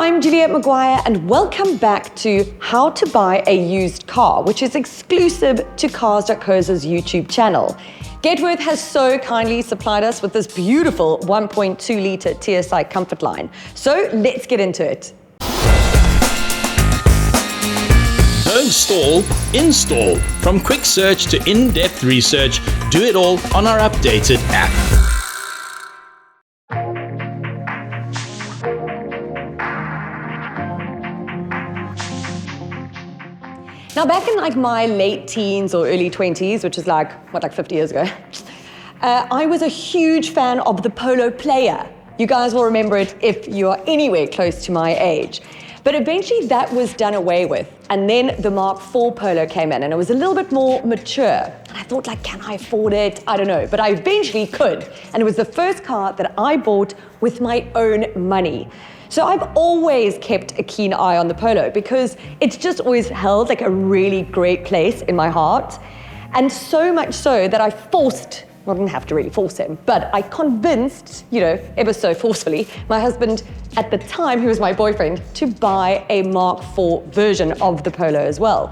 I'm Juliet McGuire and welcome back to How to Buy a Used Car, which is exclusive to Cars.co.za's YouTube channel. Getworth has so kindly supplied us with this beautiful 1.2 litre TSI comfort line. So let's get into it. Don't stall, install. From quick search to in-depth research, do it all on our updated app. Now, back in my late teens or early 20s, which is like 50 years ago, I was a huge fan of the Polo player. You guys will remember it if you are anywhere close to my age. But eventually that was done away with. And then the Mark IV Polo came in and it was a little bit more mature. And I thought, can I afford it? I don't know, but I eventually could. And it was the first car that I bought with my own money. So I've always kept a keen eye on the Polo because it's just always held a really great place in my heart. And so much so that I didn't have to really force him, but I convinced, ever so forcefully, my husband at the time, who was my boyfriend, to buy a Mark IV version of the Polo as well.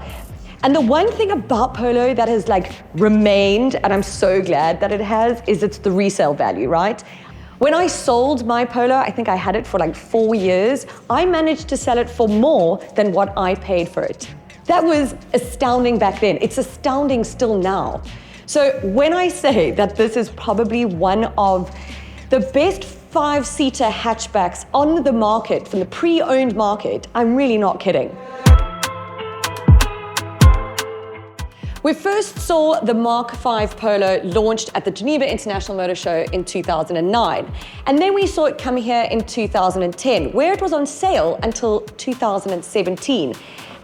And the one thing about Polo that has remained, and I'm so glad that it has, is it's the resale value, right? When I sold my Polo, I think I had it for 4 years, I managed to sell it for more than what I paid for it. That was astounding back then. It's astounding still now. So when I say that this is probably one of the best 5-seater hatchbacks on the market, from the pre-owned market, I'm really not kidding. We first saw the Mark V Polo launched at the Geneva International Motor Show in 2009. And then we saw it come here in 2010, where it was on sale until 2017.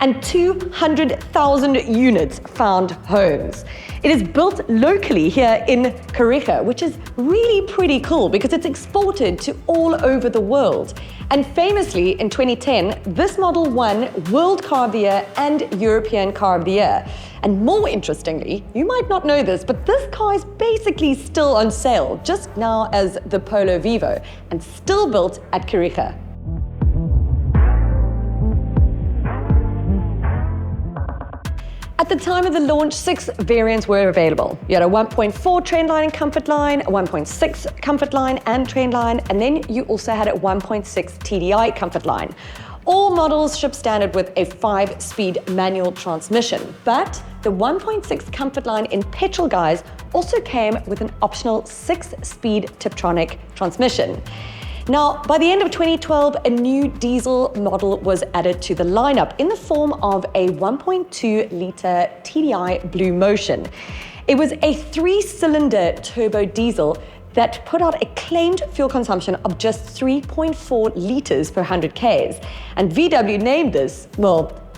And 200,000 units found homes. It is built locally here in Kariega, which is really pretty cool because it's exported to all over the world. And famously, in 2010, this model won World Car of the Year and European Car of the Year. And more interestingly, you might not know this, but this car is basically still on sale, just now as the Polo Vivo, and still built at Kariega. At the time of the launch, 6 variants were available. You had a 1.4 Trendline and Comfort Line, a 1.6 Comfort Line and Trendline, and then you also had a 1.6 TDI Comfort Line. All models ship standard with a 5-speed manual transmission, but the 1.6 Comfort Line in petrol guise also came with an optional 6-speed Tiptronic transmission. Now, by the end of 2012, a new diesel model was added to the lineup in the form of a 1.2 litre TDI Blue Motion. It was a 3-cylinder turbo diesel that put out a claimed fuel consumption of just 3.4 litres per 100 Ks. And VW named this,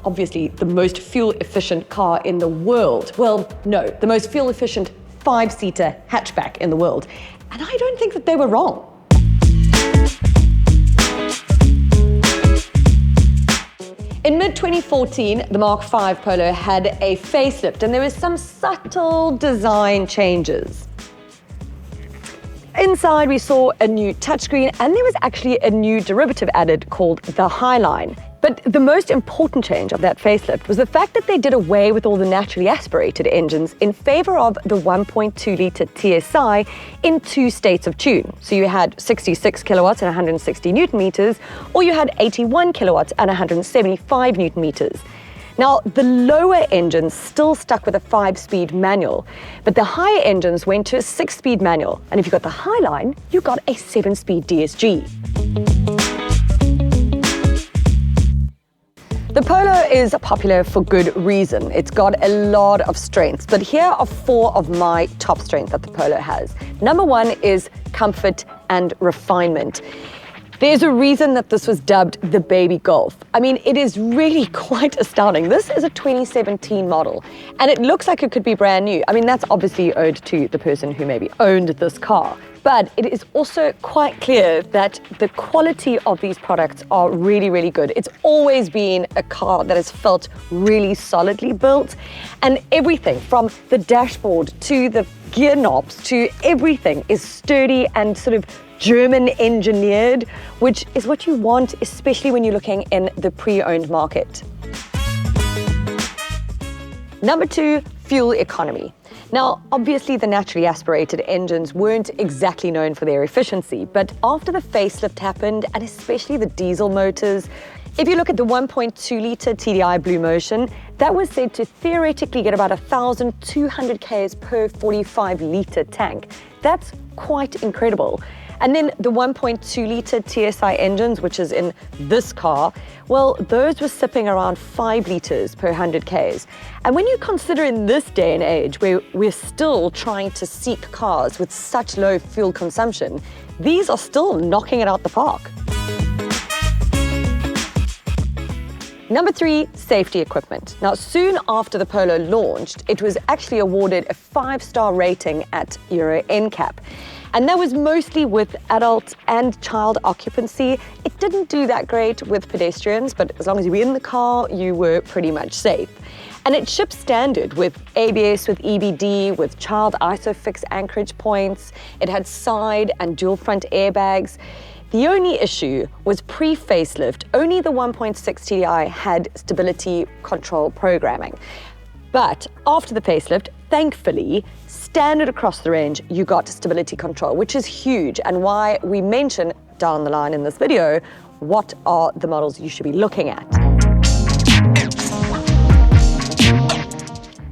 obviously the most fuel-efficient car in the world. Well, no, the most fuel-efficient 5-seater hatchback in the world. And I don't think that they were wrong. In mid-2014, the Mark V Polo had a facelift and there was some subtle design changes. Inside, we saw a new touchscreen and there was actually a new derivative added called the Highline. But the most important change of that facelift was the fact that they did away with all the naturally aspirated engines in favor of the 1.2 litre TSI in 2 states of tune. So you had 66 kilowatts and 160 newton meters, or you had 81 kilowatts and 175 newton meters. Now, the lower engines still stuck with a 5-speed manual, but the higher engines went to a 6-speed manual. And if you got the Highline, you got a 7-speed DSG. The Polo is popular for good reason. It's got a lot of strengths, but here are 4 of my top strengths that the Polo has. Number 1 is comfort and refinement. There's a reason that this was dubbed the baby Golf. I mean, it is really quite astounding. This is a 2017 model, and it looks like it could be brand new. I mean, that's obviously owed to the person who maybe owned this car. But it is also quite clear that the quality of these products are really, really good. It's always been a car that has felt really solidly built, and everything from the dashboard to the gear knobs to everything is sturdy and sort of German engineered, which is what you want, especially when you're looking in the pre-owned market. Number 2, fuel economy. Now, obviously the naturally aspirated engines weren't exactly known for their efficiency, but after the facelift happened, and especially the diesel motors, if you look at the 1.2-litre TDI Blue Motion, that was said to theoretically get about 1,200 k's per 45-litre tank. That's quite incredible. And then the 1.2-litre TSI engines, which is in this car, well, those were sipping around 5 litres per 100 k's. And when you consider in this day and age where we're still trying to seek cars with such low fuel consumption, these are still knocking it out the park. Number 3, safety equipment. Now, soon after the Polo launched, it was actually awarded a 5-star rating at Euro NCAP. And that was mostly with adult and child occupancy. It didn't do that great with pedestrians, but as long as you were in the car, you were pretty much safe. And it ships standard with ABS, with EBD, with child ISOFIX anchorage points. It had side and dual front airbags. The only issue was pre-facelift, only the 1.6 TDI had stability control programming. But after the facelift, thankfully, standard across the range, you got stability control, which is huge, and why we mention down the line in this video what are the models you should be looking at.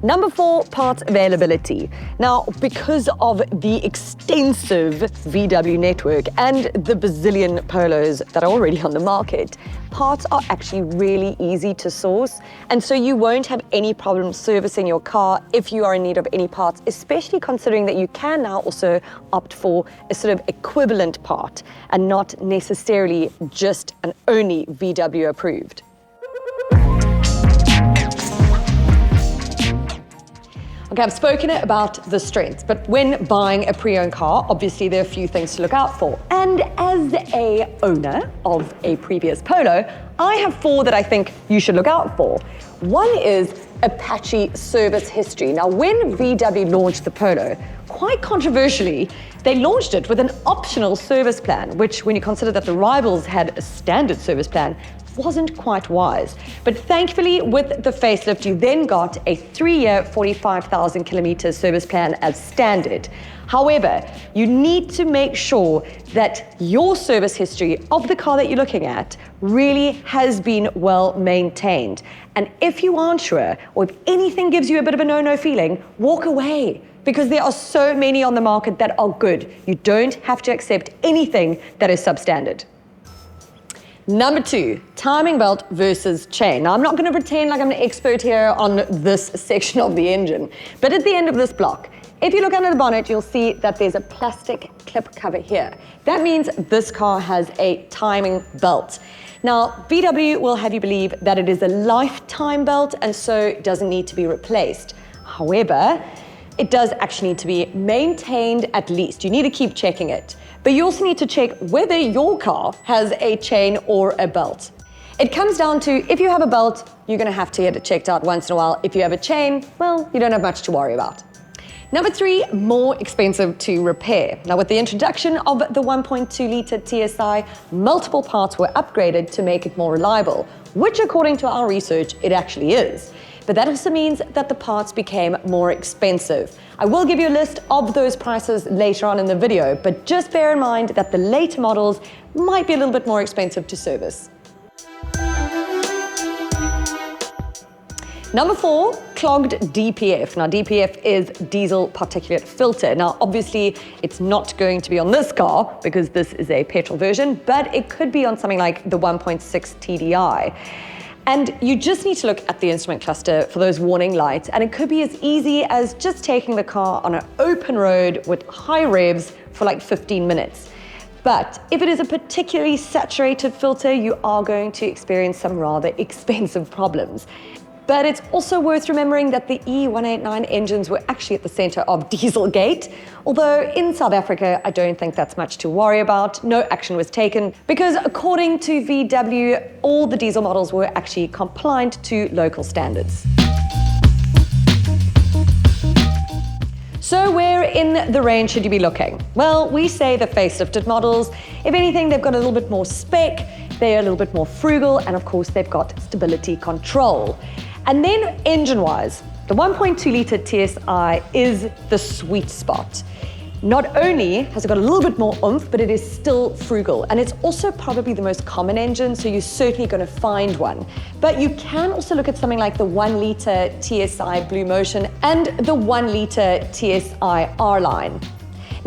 Number 4, parts availability. Now, because of the extensive VW network and the bazillion Polos that are already on the market, parts are actually really easy to source. And so you won't have any problem servicing your car if you are in need of any parts, especially considering that you can now also opt for a sort of equivalent part and not necessarily just an only VW approved. Okay, I've spoken about the strengths, but when buying a pre-owned car, obviously there are a few things to look out for. And as a owner of a previous Polo, I have 4 that I think you should look out for. One is a patchy service history. Now, when VW launched the Polo, quite controversially, they launched it with an optional service plan, which, when you consider that the rivals had a standard service plan, wasn't quite wise. But thankfully, with the facelift, you then got a 3-year, 45,000 kilometers service plan as standard. However, you need to make sure that your service history of the car that you're looking at really has been well maintained. And if you aren't sure, or if anything gives you a bit of a no-no feeling, walk away, because there are so many on the market that are good. You don't have to accept anything that is substandard. Number 2, timing belt versus chain. Now, I'm not going to pretend like I'm an expert here on this section of the engine, but at the end of this block, if you look under the bonnet, you'll see that there's a plastic clip cover here. That means this car has a timing belt. Now, VW will have you believe that it is a lifetime belt and so doesn't need to be replaced. However, it does actually need to be maintained at least. You need to keep checking it. But you also need to check whether your car has a chain or a belt. It comes down to, if you have a belt, you're going to have to get it checked out once in a while. If you have a chain, well, you don't have much to worry about. Number 3, more expensive to repair. Now, with the introduction of the 1.2-litre TSI, multiple parts were upgraded to make it more reliable, which, according to our research, it actually is. But that also means that the parts became more expensive. I will give you a list of those prices later on in the video, but just bear in mind that the later models might be a little bit more expensive to service. Number 4, clogged DPF. Now, DPF is diesel particulate filter. Now, obviously, it's not going to be on this car because this is a petrol version, but it could be on something like the 1.6 TDI. And you just need to look at the instrument cluster for those warning lights, and it could be as easy as just taking the car on an open road with high revs for like 15 minutes. But if it is a particularly saturated filter, you are going to experience some rather expensive problems. But it's also worth remembering that the E189 engines were actually at the center of Dieselgate. Although in South Africa, I don't think that's much to worry about. No action was taken because according to VW, all the diesel models were actually compliant to local standards. So where in the range should you be looking? Well, we say the facelifted models. If anything, they've got a little bit more spec, they're a little bit more frugal, and of course, they've got stability control. And then engine-wise, the 1.2 litre TSI is the sweet spot. Not only has it got a little bit more oomph, but it is still frugal. And it's also probably the most common engine, so you're certainly going to find one. But you can also look at something like the 1 litre TSI Blue Motion and the 1 litre TSI R-Line.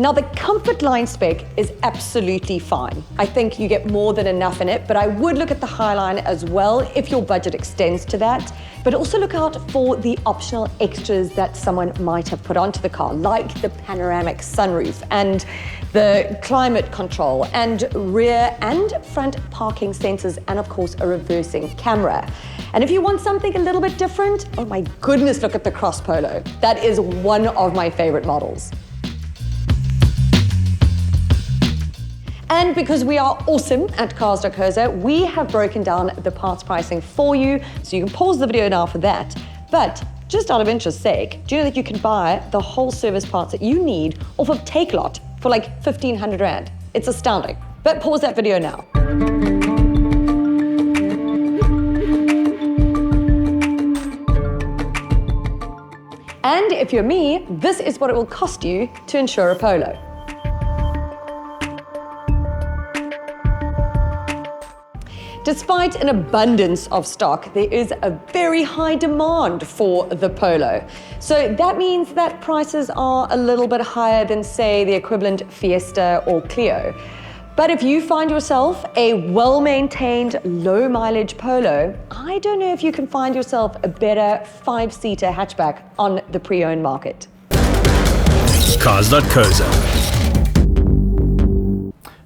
Now, the comfort line spec is absolutely fine. I think you get more than enough in it, but I would look at the Highline as well if your budget extends to that. But also look out for the optional extras that someone might have put onto the car, like the panoramic sunroof and the climate control and rear and front parking sensors, and of course a reversing camera. And if you want something a little bit different, oh my goodness, look at the Cross Polo. That is one of my favorite models. And because we are awesome at Cars.co.za, we have broken down the parts pricing for you, so you can pause the video now for that. But just out of interest's sake, do you know that you can buy the whole service parts that you need off of Takelot for like 1,500 Rand? It's astounding. But pause that video now. And if you're me, this is what it will cost you to insure a Polo. Despite an abundance of stock, there is a very high demand for the Polo. So that means that prices are a little bit higher than, say, the equivalent Fiesta or Clio. But if you find yourself a well-maintained, low-mileage Polo, I don't know if you can find yourself a better 5-seater hatchback on the pre-owned market. Cars.co.za.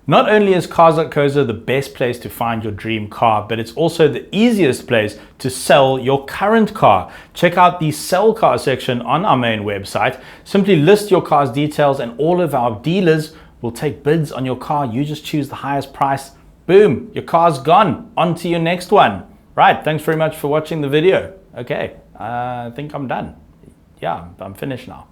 Not only is Cars.co.za the best place to find your dream car, but it's also the easiest place to sell your current car. Check out the sell car section on our main website. Simply list your car's details and all of our dealers will take bids on your car. You just choose the highest price. Boom, your car's gone. On to your next one. Right, thanks very much for watching the video. Okay, I think I'm done. Yeah, I'm finished now.